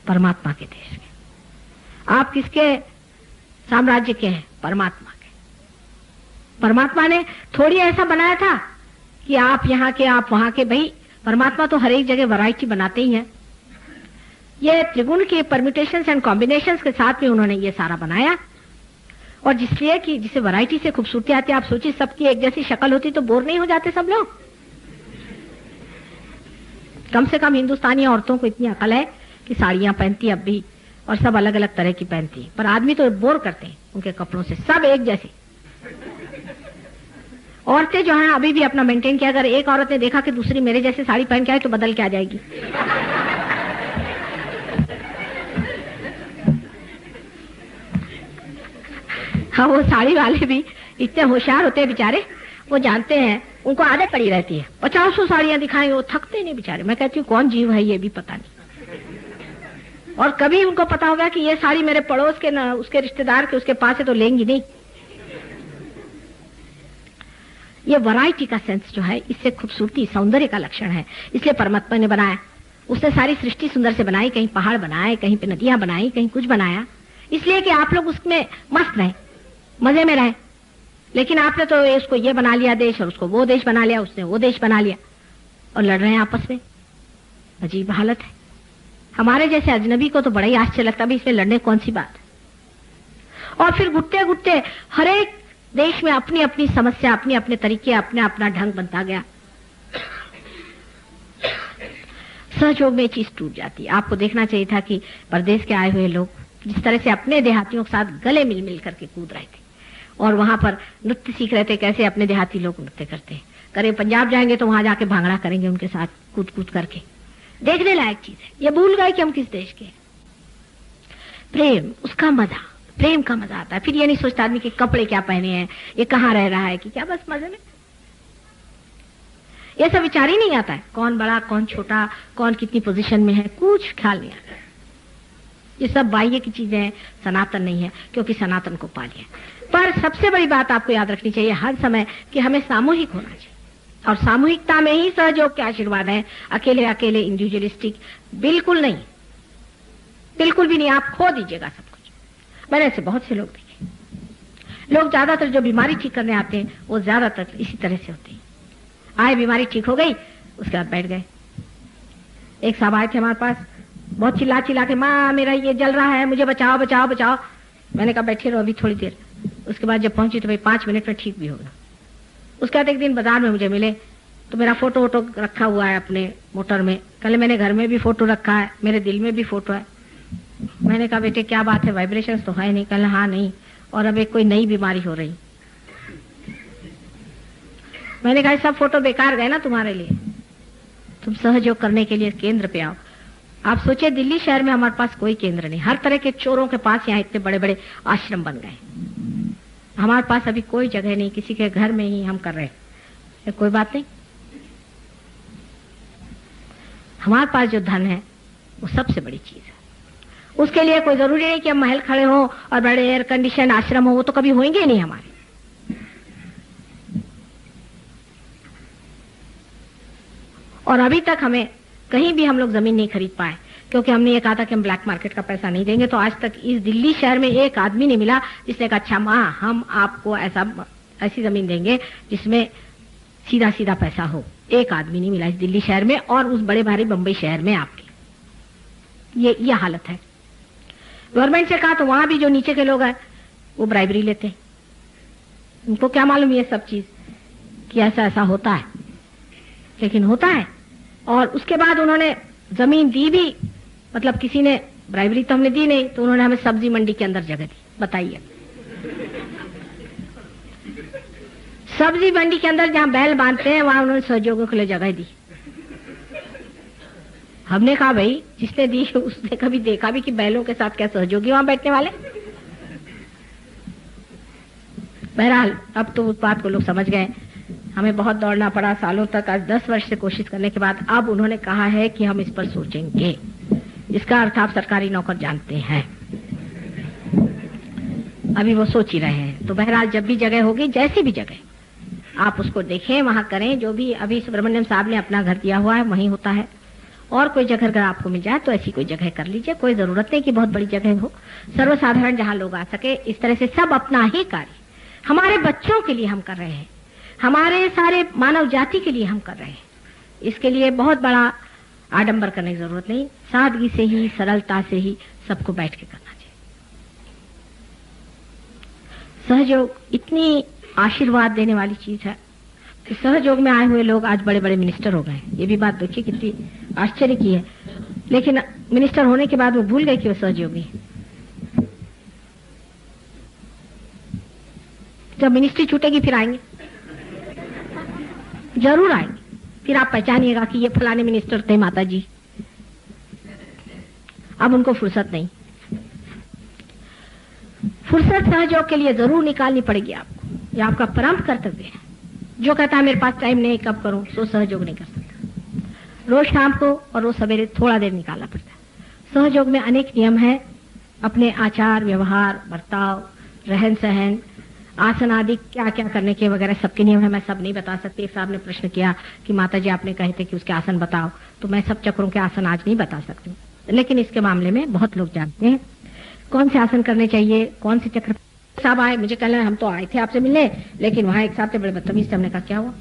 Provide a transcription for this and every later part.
परमात्मा के देश के। आप किसके साम्राज्य के हैं? परमात्मा के। परमात्मा ने थोड़ी ऐसा बनाया था कि आप यहाँ के आप वहां के। भाई परमात्मा तो हर एक जगह वैरायटी बनाते ही हैं। ये त्रिगुण के परम्यूटेशंस एंड कॉम्बिनेशंस के साथ में उन्होंने ये सारा बनाया, और जिसलिए कि जिसे वैरायटी से खूबसूरती आती है। आप सोचिए सबकी एक जैसी शक्ल होती तो बोर नहीं हो जाते सब लोग? कम से कम हिंदुस्तानी औरतों को इतनी अकल है कि साड़ियां पहनती अब भी, और सब अलग अलग तरह की पहनती है, पर आदमी तो बोर करते हैं उनके कपड़ों से, सब एक जैसे। औरतें जो हैं अभी भी अपना मेंटेन किया। अगर एक औरत ने देखा कि दूसरी मेरे जैसे साड़ी पहन के आए तो बदल के आ जाएगी। हाँ, वो साड़ी वाले भी इतने होशियार होते हैं बेचारे, वो जानते हैं, उनको आदत पड़ी रहती है 50 साड़ियां दिखाएंगे, वो थकते नहीं बेचारे। मैं कहती हूँ कौन जीव है ये भी पता नहीं। और कभी उनको पता होगा कि ये साड़ी मेरे पड़ोस के ना उसके रिश्तेदार के उसके पास है तो लेंगी नहीं। ये वैरायटी का सेंस जो है, इससे खूबसूरती सौंदर्य का लक्षण है। इसलिए परमात्मा ने बनाया, उसने सारी सृष्टि सुंदर से बनाई। कहीं पहाड़ बनाए, कहीं पे नदियां बनाई, कहीं कुछ बनाया, इसलिए कि आप लोग उसमें मस्त रहे, मजे में रहे। लेकिन आपने तो इसको ये बना लिया देश, और उसको वो देश बना लिया, उसने वो देश बना लिया, और लड़ रहे हैं आपस में। अजीब हालत है। हमारे जैसे अजनबी को तो बड़ा ही आश्चर्य लगता है, इसमें लड़ने कौन सी बात है। और फिर घुटते घुटते हर एक देश में अपनी अपनी समस्या, अपने अपने तरीके, अपना अपना ढंग बनता गया। सहयोग में चीज टूट जाती है। आपको देखना चाहिए था कि परदेश के आए हुए लोग जिस तरह से अपने देहातियों के साथ गले मिल मिल करके कूद रहे थे, और वहां पर नृत्य सीख रहे थे, कैसे अपने देहाती लोग नृत्य करते हैं। करे पंजाब जाएंगे तो वहां जाके भांगड़ा करेंगे उनके साथ कूद कूद करके। देखने लायक चीज है। ये भूल गए कि हम किस देश के हैं। प्रेम, उसका मजा, प्रेम का मजा आता है। फिर ये नहीं सोचता आदमी कि कपड़े क्या पहने हैं, ये कहाँ रह रहा है, कि क्या, बस मजे में। ये सब विचार ही नहीं आता है, कौन बड़ा कौन छोटा, कौन कितनी पोजीशन में है, कुछ ख्याल नहीं आता। ये सब बाह्य की चीजें हैं, सनातन नहीं है, क्योंकि सनातन को पा लिया। पर सबसे बड़ी बात आपको याद रखनी चाहिए हर समय कि हमें सामूहिक होना चाहिए, और सामूहिकता में ही सहयोग के आशीर्वाद है। अकेले अकेले इंडिविजुअलिस्टिक बिल्कुल नहीं, बिल्कुल भी नहीं। आप खो दीजिएगा सब कुछ। मैंने ऐसे बहुत से लोग देखे। लोग ज्यादातर जो बीमारी ठीक करने आते हैं वो ज्यादातर इसी तरह से होते हैं। आए, बीमारी ठीक हो गई, उसके बाद बैठ गए। एक साहब आए थे हमारे पास, बहुत चिल्ला चिल्ला के, माँ मेरा ये जल रहा है, मुझे बचाओ बचाओ बचाओ। मैंने कहा बैठे रहो अभी थोड़ी देर। उसके बाद जब पहुंची तो भाई 5 मिनट में ठीक भी होगा। उसके बाद एक दिन बाजार में मुझे मिले तो मेरा फोटो वोटो रखा हुआ है अपने मोटर में। कल मैंने घर में भी फोटो रखा है, मेरे दिल में भी फोटो है। मैंने कहा बेटे क्या बात है, वाइब्रेशंस तो है नहीं? कल हाँ नहीं, और अब एक कोई नई बीमारी हो रही। मैंने कहा सब फोटो बेकार गए ना तुम्हारे लिए, तुम सहयोग करने के लिए केंद्र पे आओ। आप सोचिए दिल्ली शहर में हमारे पास कोई केंद्र नहीं, हर तरह के चोरों के पास यहाँ इतने बड़े बड़े आश्रम बन गए। हमारे पास अभी कोई जगह नहीं, किसी के घर में ही हम कर रहे हैं। कोई बात नहीं, हमारे पास जो धन है वो सबसे बड़ी चीज है। उसके लिए कोई जरूरी नहीं कि हम महल खड़े हो और बड़े एयर कंडीशन आश्रम हो, वो तो कभी होंगे नहीं हमारे। और अभी तक हमें कहीं भी हम लोग जमीन नहीं खरीद पाए, क्योंकि हमने ये कहा था कि हम ब्लैक मार्केट का पैसा नहीं देंगे। तो आज तक इस दिल्ली शहर में एक आदमी नहीं मिला जिसने कहा अच्छा माँ हम आपको ऐसी जमीन देंगे जिसमें सीधा सीधा पैसा हो। एक आदमी नहीं मिला इस दिल्ली शहर में, और उस बड़े भारी बंबई शहर में आपके ये हालत है। गवर्नमेंट से कहा तो वहां भी जो नीचे के लोग हैं वो ब्राइबरी लेते हैं। उनको क्या मालूम ये सब चीज कि ऐसा ऐसा होता है, लेकिन होता है। और उसके बाद उन्होंने जमीन दी भी, मतलब किसी ने ब्राइबरी तो हमने दी नहीं, तो उन्होंने हमें सब्जी मंडी के अंदर जगह दी। बताइए, सब्जी मंडी के अंदर जहां बैल बांधते हैं वहां उन्होंने सहयोगों के लिए जगह दी। हमने कहा भाई जिसने दी उसने कभी देखा भी कि बैलों के साथ क्या सहयोगी वहां बैठने वाले। बहरहाल अब तो उस बात को लोग समझ गए। हमें बहुत दौड़ना पड़ा सालों तक, आज 10 वर्ष से कोशिश करने के बाद अब उन्होंने कहा है कि हम इस पर सोचेंगे। इसका अर्थ आप सरकारी नौकर जानते हैं, अभी वो सोच ही रहे हैं। तो बहरहाल जब भी जगह होगी, जैसी भी जगह आप उसको देखें, वहां करें। जो भी अभी सुब्रमण्यम साहब ने अपना घर दिया हुआ है वहीं होता है, और कोई जगह अगर आपको मिल जाए तो ऐसी कोई जगह कर लीजिए, कोई जरूरत नहीं कि बहुत बड़ी जगह हो, सर्वसाधारण जहां लोग आ सके। इस तरह से सब अपना ही कार्य हमारे बच्चों के लिए हम कर रहे हैं, हमारे सारे मानव जाति के लिए हम कर रहे हैं। इसके लिए बहुत बड़ा आडंबर करने की जरूरत नहीं, सादगी से ही, सरलता से ही सबको बैठ के करना चाहिए। सहयोग इतनी आशीर्वाद देने वाली चीज है कि सहयोग में आए हुए लोग आज बड़े बड़े मिनिस्टर हो गए। ये भी बात देखिए कितनी आश्चर्य की है, लेकिन मिनिस्टर होने के बाद वो भूल गए कि वो सहयोगी है। जब मिनिस्ट्री छूटेगी फिर आएंगे, जरूर आएंगे, फिर आप पहचानिएगा कि ये फलाने मिनिस्टर थे माता जी। अब उनको फुर्सत नहीं, फुर्सत सहयोग के लिए जरूर निकालनी पड़ेगी आपको, ये आपका परम कर्तव्य है। जो कहता है मेरे पास टाइम नहीं कब करूं, सो सहयोग नहीं कर सकता। रोज शाम को और रोज सवेरे थोड़ा देर निकालना पड़ता है। सहयोग में अनेक नियम है, अपने आचार व्यवहार, बर्ताव, रहन सहन, आसन आदि क्या क्या करने के वगैरह सबके नियम है। मैं सब नहीं बता सकती। एक साहब ने प्रश्न किया कि माता जी आपने कहे थे कि उसके आसन बताओ, तो मैं सब चक्रों के आसन आज नहीं बता सकती, लेकिन इसके मामले में बहुत लोग जानते हैं कौन से आसन करने चाहिए, कौन से चक्र। साहब आए, मुझे कहने हम तो आए थे आपसे मिलने, लेकिन वहां एक साहब थे बड़े बदतमीज थे। हमने कहा क्या हुआ?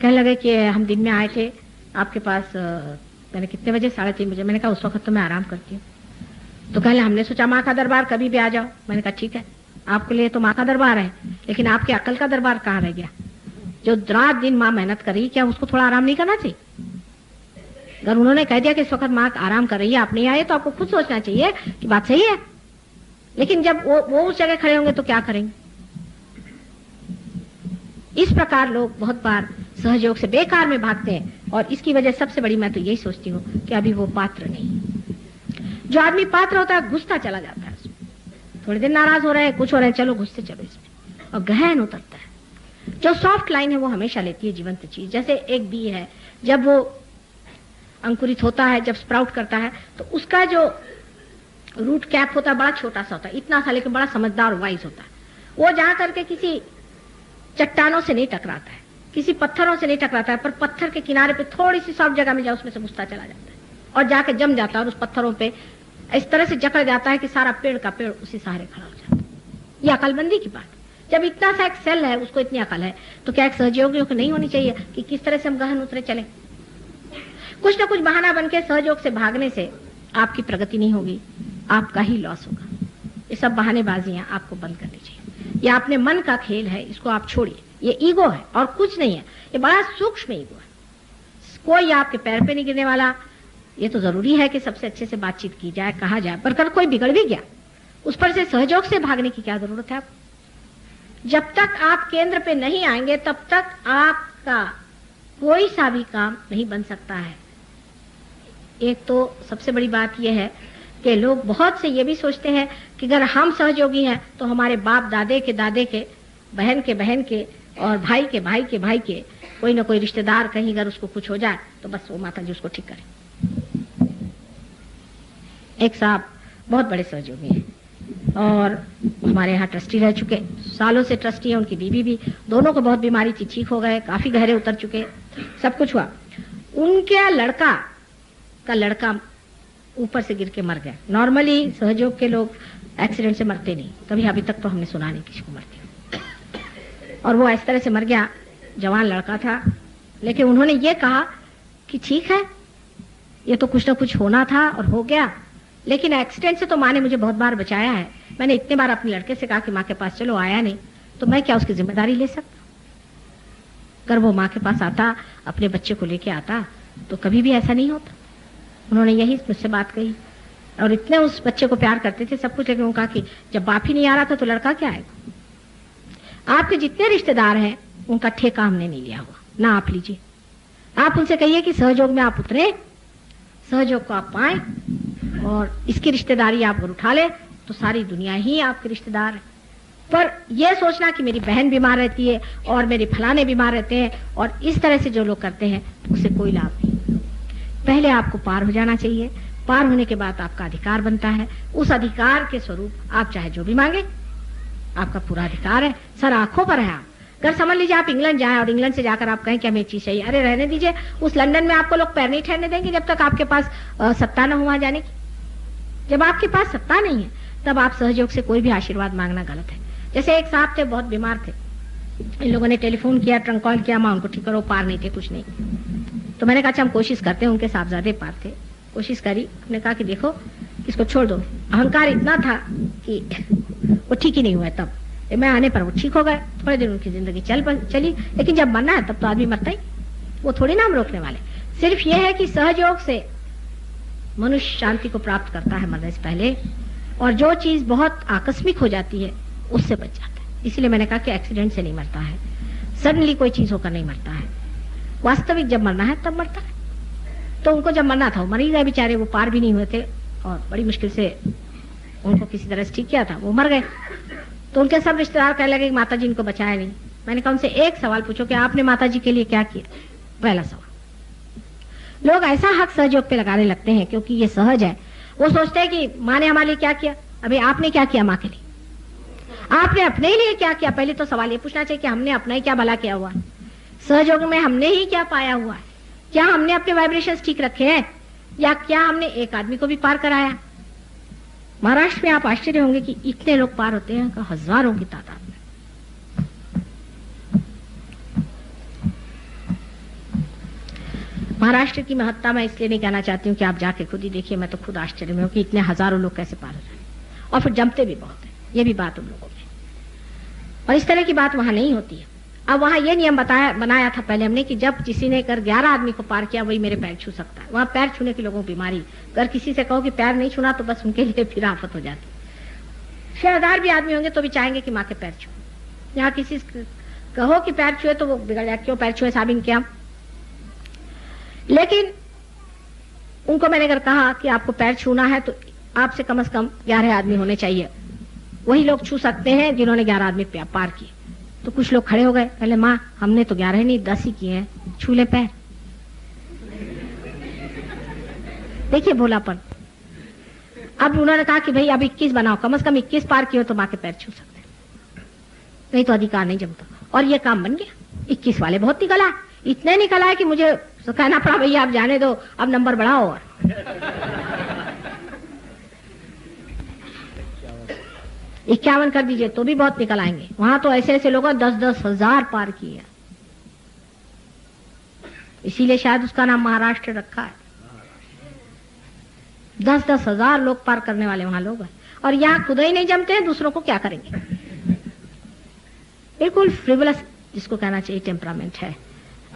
कहने लगे कि हम दिन में आए थे आपके पास, मैंने कितने बजे? 3:30 बजे। मैंने कहा उस वक्त तो मैं आराम करती हूँ। तो कहने हमने सोचा माँ का दरबार कभी भी आ जाओ। मैंने कहा ठीक है, आपके लिए तो माँ का दरबार है, लेकिन आपके अकल का दरबार कहाँ रह गया? जो रात दिन माँ मेहनत कर रही, क्या उसको थोड़ा आराम नहीं करना चाहिए? अगर उन्होंने कह दिया कि इस वक्त माँ आराम कर रही है, आप नहीं आए, तो आपको खुद सोचना चाहिए कि बात सही है। लेकिन जब वो उस जगह खड़े होंगे तो क्या करेंगे? इस प्रकार लोग बहुत बार सहयोग से बेकार में भागते हैं, और इसकी वजह सबसे बड़ी मैं तो यही सोचती हूँ कि अभी वो पात्र नहीं। जो आदमी पात्र होता है घुसता चला जाता है उसमें, थोड़े दिन नाराज हो रहे हैं, कुछ हो रहे हैं, चलो घुसते चलो इसमें, और गहन उतरता है। जो सॉफ्ट लाइन है वो हमेशा लेती है जीवंत चीज। जैसे एक बी है, जब वो अंकुरित होता है, जब स्प्राउट करता है, तो उसका जो रूट कैप होता है बड़ा छोटा सा होता है, इतना सा, लेकिन बड़ा समझदार वाइज होता है। वो जा करके किसी चट्टानों से नहीं टकराता है, किसी पत्थरों से नहीं टकराता है, पर पत्थर के किनारे पे थोड़ी सी सॉफ्ट जगह में जाओ, उसमें से घुसता चला जाता है और जाके जम जाता है, और उस पत्थरों पे इस तरह से जकड़ जाता है कि सारा पेड़ का पेड़ उसी सहारे खड़ा हो जाता है। ये अकलमंदी की बात। जब इतना सा एक सेल है, उसको इतनी अकल है, तो क्या एक सहयोगियों को नहीं होनी चाहिए कि किस तरह से हम गहन उतरे चले? कुछ ना कुछ बहाना बन के सहयोग से भागने से आपकी प्रगति नहीं होगी, आपका ही लॉस होगा। ये सब बहानेबाजियां आपको बंद करनी चाहिए। ये अपने मन का खेल है, इसको आप छोड़िए। ये ईगो है और कुछ नहीं है, ये बड़ा सूक्ष्म ईगो है। कोई आपके पैर पे नहीं गिरने वाला। ये तो जरूरी है कि सबसे अच्छे से बातचीत की जाए, कहा जाए, पर कल कोई बिगड़ भी गया, उस पर से सहयोग से भागने की क्या जरूरत है आपको? जब तक आप केंद्र पे नहीं आएंगे तब तक आपका कोई सा भी काम नहीं बन सकता है। एक तो सबसे बड़ी बात यह है कि लोग बहुत से ये भी सोचते हैं कि अगर हम सहयोगी हैं तो हमारे बाप दादे के, बहन के और भाई के कोई ना कोई रिश्तेदार कहीं अगर उसको कुछ हो जाए तो बस वो माता जी उसको ठीक करें। एक साहब बहुत बड़े सहयोगी हैं और हमारे यहाँ ट्रस्टी रह चुके, सालों से ट्रस्टी है, उनकी बीवी भी, दोनों को बहुत बीमारी थी, ठीक हो गए, काफी गहरे उतर चुके, सब कुछ हुआ। उनके लड़का ऊपर से गिर के मर गया। नॉर्मली सहयोग के लोग एक्सीडेंट से मरते नहीं, कभी अभी तक तो हमने सुना नहीं किसी को मरते। और वो इस तरह से मर गया, जवान लड़का था, लेकिन उन्होंने ये कहा कि ठीक है, ये तो कुछ ना कुछ होना था और हो गया, लेकिन एक्सीडेंट से तो माँ ने मुझे बहुत बार बचाया है। मैंने इतने बार अपने लड़के से कहा कि माँ के पास चलो, आया नहीं, तो मैं क्या उसकी जिम्मेदारी ले सकता? अगर वो माँ के पास आता, अपने बच्चे को लेके आता, तो कभी भी ऐसा नहीं होता। उन्होंने यही मुझसे बात कही, और इतने उस बच्चे को प्यार करते थे, सब कुछ, लेकिन उन्होंने कहा कि जब बाप ही नहीं आ रहा था तो लड़का क्या आएगा? आपके जितने रिश्तेदार हैं उनका ठेका हमने नहीं लिया हुआ, ना आप लीजिए। आप उनसे कहिए कि सहयोग में आप उतरे, सहयोग को आप पाएं, और इसकी रिश्तेदारी आप अगर उठा ले तो सारी दुनिया ही आपके रिश्तेदार है। पर यह सोचना कि मेरी बहन बीमार रहती है और मेरे फलाने बीमार रहते हैं, और इस तरह से जो लोग करते हैं, उससे कोई लाभ नहीं। पहले आपको पार हो जाना चाहिए, पार होने के बाद आपका अधिकार बनता है। उस अधिकार के स्वरूप आप चाहे जो भी मांगे, आपका पूरा अधिकार है, सर आंखों पर है आप, अगर समझ लीजिए आप इंग्लैंड जाएं और इंग्लैंड से जाकर आप कहें कि हमें चीज चाहिए, अरे रहने दीजिए, उस लंदन में आपको लोग पैर नहीं ठहरने देंगे जब तक आपके पास सत्ता न हो वहां जाने की। जब आपके पास सत्ता नहीं है तब आप सहयोग से कोई भी आशीर्वाद मांगना गलत है। जैसे एक साहब थे, बहुत बीमार थे, इन लोगों ने टेलीफोन किया, ट्रंक कॉल किया, मां उनको ठीक करो, पार नहीं थे, कुछ नहीं। तो मैंने कहा हम कोशिश करते हैं, उनके साहबजादे पार थे, कोशिश करी। उन्होंने कहा कि देखो इसको छोड़ दो। अहंकार इतना था कि वो ठीक ही नहीं हुआ। तब मैं आने पर वो ठीक हो गए, थोड़े दिन उनकी जिंदगी चली। लेकिन जब मरना है तब तो आदमी मरता ही, वो थोड़ी ना हम रोकने वाले। सिर्फ ये है कि सहयोग से मनुष्य शांति को प्राप्त करता है मरने से पहले, और जो चीज बहुत आकस्मिक हो जाती है उससे बच जाता है। इसलिए मैंने कहा कि एक्सीडेंट से नहीं मरता है, सडनली कोई चीज होकर नहीं मरता है। वास्तविक जब मरना है तब मरता है। तो उनको जब मरना था वो मर ही गए बेचारे, वो पार भी नहीं हुए थे और बड़ी मुश्किल से उनको किसी तरह से ठीक किया था, वो मर गए। तो उनके सब रिश्तेदार कहने लगे माता जी इनको बचाया नहीं। मैंने कहा उनसे एक सवाल पूछो कि आपने माता जी के लिए क्या किया। पहला सवाल। लोग ऐसा हक सहयोग पे लगाने लगते हैं क्योंकि ये सहज है। वो सोचते हैं कि माँ ने हमारे लिए क्या किया। अभी आपने क्या किया माँ के लिए, आपने अपने लिए क्या किया। पहले तो सवाल ये पूछना चाहिए कि हमने अपना ही क्या भला किया हुआ है, सहयोग में हमने ही क्या पाया हुआ है। क्या हमने अपने वाइब्रेशंस ठीक रखे हैं, या क्या हमने एक आदमी को भी पार कराया। महाराष्ट्र में आप आश्चर्य होंगे कि इतने लोग पार होते हैं, हजारों की तादाद में। महाराष्ट्र की महत्ता मैं इसलिए नहीं कहना चाहती हूँ कि आप जाके खुद ही देखिए, मैं तो खुद आश्चर्य में हूँ कि इतने हजारों लोग कैसे पार हो रहे हैं, और फिर जमते भी बहुत है। ये भी बात उन लोगों में, और इस तरह की बात वहां नहीं होती है। अब वहां ये नियम बनाया था पहले हमने कि जब किसी ने कर 11 आदमी को पार किया वही मेरे पैर छू सकता है। वहां पैर छूने की लोगों को बीमारी, अगर किसी से कहो कि पैर नहीं छूना तो बस उनके लिए फिर आफत हो जाती। शेरदार भी आदमी होंगे तो भी चाहेंगे कि माँ के पैर छू। यहाँ किसी कहो कि पैर छुए तो वो बिगड़ जाए, क्यों पैर छुए साबिन क्या। लेकिन उनको मैंने अगर कहा कि आपको पैर छूना है तो आपसे कम से कम 11 आदमी होने चाहिए, वही लोग छू सकते हैं जिन्होंने 11 आदमी पार किए। तो कुछ लोग खड़े हो गए, पहले माँ हमने तो 11 नहीं 10 ही किए हैं, छू ले पैर। देखिए भोलापन। अब उन्होंने कहा कि भाई अब 21 बनाओ, कम से कम 21 पार किए तो माँ के पैर छू सकते, नहीं तो अधिकार नहीं जमता। और ये काम बन गया। 21 वाले बहुत निकला, इतने निकला है कि मुझे तो कहना पड़ा भैया आप जाने दो, अब नंबर बढ़ाओ। और 51 कर दीजिए तो भी बहुत निकल आएंगे। वहां तो ऐसे ऐसे लोगों 10-10 हजार पार किए, इसीलिए शायद उसका नाम महाराष्ट्र रखा है। 10-10 हजार लोग पार करने वाले वहां लोग हैं, और यहाँ खुद ही नहीं जमते हैं, दूसरों को क्या करेंगे। बिल्कुल फ्रिवलस जिसको कहना चाहिए टेम्परामेंट है।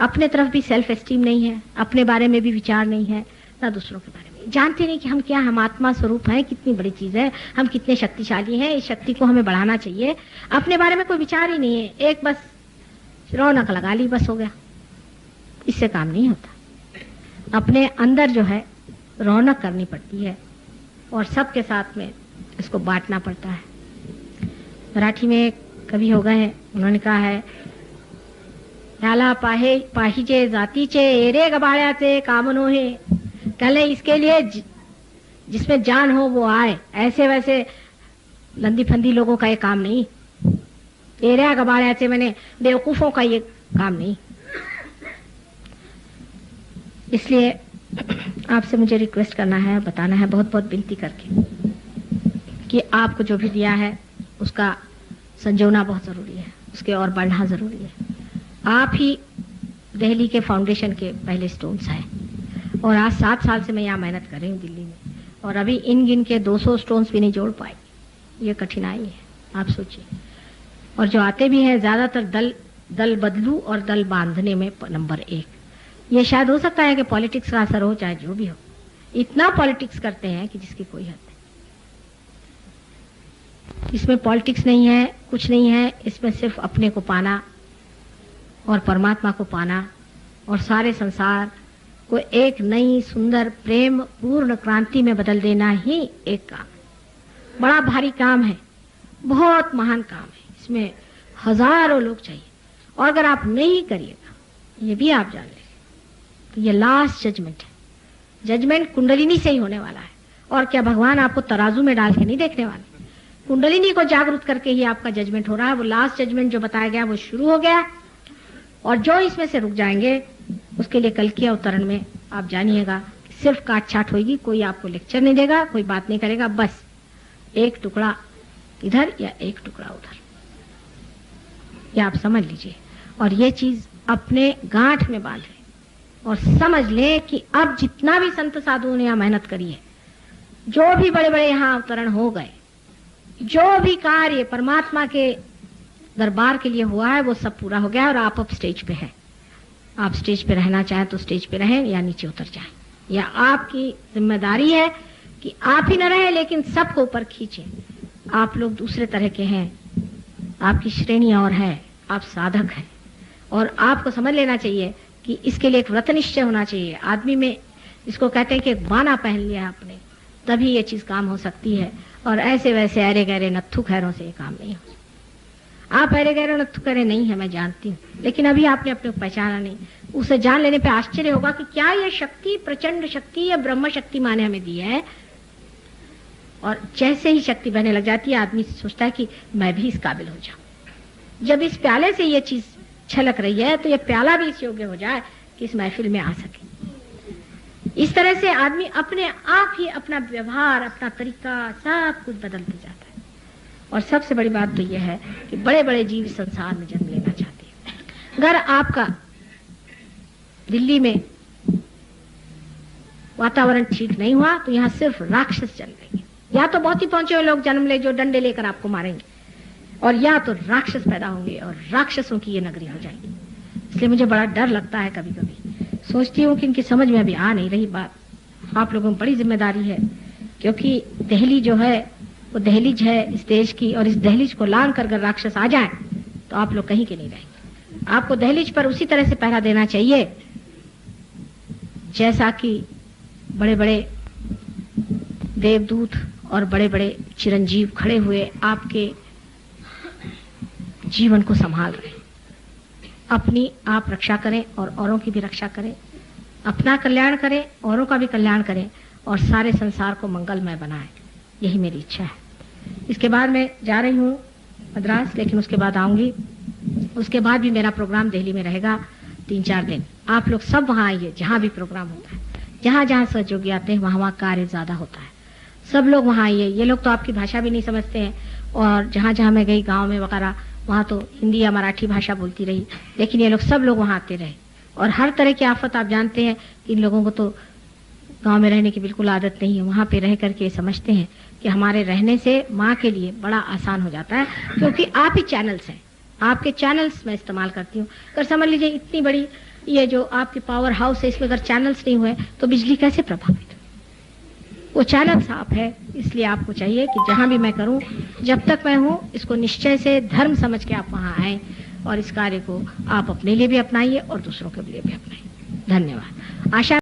अपने तरफ भी सेल्फ एस्टीम नहीं है, अपने बारे में भी विचार नहीं है, ना दूसरों के बारे में। जानते नहीं कि हम क्या, हम आत्मा स्वरूप हैं, कितनी बड़ी चीज है, हम कितने शक्तिशाली हैं। इस शक्ति को हमें बढ़ाना चाहिए। अपने बारे में कोई विचार ही नहीं है, एक बस रौनक लगा ली बस हो गया, इससे काम नहीं होता। अपने अंदर जो है रौनक करनी पड़ती है और सबके साथ में इसको बांटना पड़ता है। मराठी में कवि हो गए हैं, उन्होंने कहा है त्याला पाहिजे जातीचे एरे गबाळ्याचे काम नोहे। कहले इसके लिए जिसमें जान हो वो आए, ऐसे वैसे लंदी फंदी लोगों का ये काम नहीं। एरिया गबाळ्याचे मैंने बेवकूफों का ये काम नहीं। इसलिए आपसे मुझे रिक्वेस्ट करना है, बताना है बहुत बहुत विनती करके कि आपको जो भी दिया है उसका संजोना बहुत जरूरी है, उसके और बढ़ना जरूरी है। आप ही दिल्ली के फाउंडेशन के पहले स्टोन्स हैं, और आज 7 साल से मैं यहाँ मेहनत कर रही हूँ दिल्ली में, और अभी इन गिन के 200 स्टोन्स भी नहीं जोड़ पाई। ये कठिनाई है, आप सोचिए। और जो आते भी हैं ज्यादातर दल बदलू और दल बांधने में नंबर 1। ये शायद हो सकता है कि पॉलिटिक्स का असर हो, चाहे जो भी हो। इतना पॉलिटिक्स करते हैं कि जिसकी कोई हद नहीं। इसमें पॉलिटिक्स नहीं है, कुछ नहीं है, इसमें सिर्फ अपने को पाना और परमात्मा को पाना और सारे संसार को एक नई सुंदर प्रेम पूर्ण क्रांति में बदल देना ही एक काम है। बड़ा भारी काम है, बहुत महान काम है। इसमें हजारों लोग चाहिए, और अगर आप नहीं करिएगा, ये भी आप जान लीजिए, तो ये लास्ट जजमेंट है। जजमेंट कुंडलिनी से ही होने वाला है। और क्या भगवान आपको तराजू में डाल के नहीं देखने वाले? कुंडलिनी को जागरूक करके ही आपका जजमेंट हो रहा है। वो लास्ट जजमेंट जो बताया गया वो शुरू हो गया, और जो इसमें से रुक जाएंगे उसके लिए कल के अवतरण में आप जानिएगा सिर्फ काट छाट होगी। कोई आपको लेक्चर नहीं देगा, कोई बात नहीं करेगा, बस एक टुकड़ा इधर या एक टुकड़ा उधर, ये आप समझ लीजिए। और ये चीज अपने गांठ में बांधे और समझ लें कि अब जितना भी संत साधुओं ने यहाँ मेहनत करी है, जो भी बड़े बड़े यहाँ अवतरण हो गए, जो भी कार्य परमात्मा के दरबार के लिए हुआ है वो सब पूरा हो गया। और आप अब स्टेज पे हैं। आप स्टेज पे रहना चाहें तो स्टेज पे रहें या नीचे उतर जाएं, या आपकी जिम्मेदारी है कि आप ही न रहे लेकिन सबको ऊपर खींचें। आप लोग दूसरे तरह के हैं, आपकी श्रेणी और है, आप साधक हैं, और आपको समझ लेना चाहिए कि इसके लिए एक व्रत निश्चय होना चाहिए आदमी में। इसको कहते हैं कि एक बाना पहन लिया आपने, तभी ये चीज काम हो सकती है। और ऐसे वैसे अरे गहरे नत्थु खैरों से ये काम नहीं हो सकता। आप अरे गहरे नत्थु खैरे नहीं है, मैं जानती हूँ, लेकिन अभी आपने अपने को पहचाना नहीं। उसे जान लेने पे आश्चर्य होगा कि क्या ये शक्ति, प्रचंड शक्ति, या ब्रह्म शक्ति माँ ने हमें दी है। और जैसे ही शक्ति बहने लग जाती है आदमी सोचता है कि मैं भी इस काबिल हो जाऊं। जब इस प्याले से ये चीज छलक रही है तो ये प्याला भी इस योग्य हो जाए कि इस महफिल में आ सके। इस तरह से आदमी अपने आप ही अपना व्यवहार, अपना तरीका सब कुछ बदलते जाता है। और सबसे बड़ी बात तो यह है कि बड़े बड़े जीव संसार में जन्म लेना चाहते हैं। अगर आपका दिल्ली में वातावरण ठीक नहीं हुआ तो यहाँ सिर्फ राक्षस जन्म लेंगे, या तो बहुत ही पहुंचे हुए लोग जन्म ले जो डंडे लेकर आपको मारेंगे, और या तो राक्षस पैदा होंगे और राक्षसों की ये नगरी हो जाएगी। इसलिए मुझे बड़ा डर लगता है, कभी कभी सोचती हूँ कि इनकी समझ में अभी आ नहीं रही बात। आप लोगों में बड़ी जिम्मेदारी है, क्योंकि दिल्ली जो है वो दहलीज है इस देश की, और इस दहलीज को लांग कर अगर राक्षस आ जाए तो आप लोग कहीं के नहीं रहेंगे। आपको दहलीज पर उसी तरह से पहरा देना चाहिए जैसा कि बड़े बड़े देवदूत और बड़े बड़े चिरंजीव खड़े हुए आपके जीवन को संभाल रहे हैं। अपनी आप रक्षा करें और औरों की भी रक्षा करें, अपना कल्याण करें, औरों का भी कल्याण करें, और सारे संसार को मंगलमय बनाएं। यही मेरी इच्छा है। इसके बाद मैं जा रही हूँ मद्रास, लेकिन उसके बाद आऊंगी। उसके बाद भी मेरा प्रोग्राम दिल्ली में रहेगा 3-4 दिन। आप लोग सब वहाँ आइए, जहाँ भी प्रोग्राम होता है, जहाँ जहाँ सहयोगी आते हैं वहाँ वहाँ कार्य ज्यादा होता है। सब लोग वहाँ आइए। ये लोग तो आपकी भाषा भी नहीं समझते हैं, और जहाँ जहाँ मैं गई गाँव में वगैरह वहाँ तो हिंदी या मराठी भाषा बोलती रही, लेकिन ये लोग सब लोग वहाँ आते रहे। और हर तरह की आफत आप जानते हैं कि इन लोगों को तो गांव में रहने की बिल्कुल आदत नहीं है। वहाँ पे रह करके समझते हैं कि हमारे रहने से माँ के लिए बड़ा आसान हो जाता है, क्योंकि आप ही चैनल्स हैं। आपके चैनल्स मैं इस्तेमाल करती हूँ। अगर समझ लीजिए इतनी बड़ी ये जो आपकी पावर हाउस है, इसमें अगर चैनल्स नहीं हुए तो बिजली कैसे प्रभावित हो? वो चैनल्स आप है। इसलिए आपको चाहिए कि जहां भी मैं करूं, जब तक मैं हूं, इसको निश्चय से धर्म समझ के आप वहां आए, और इस कार्य को आप अपने लिए भी अपनाइए और दूसरों के लिए भी अपनाइए। धन्यवाद। आशा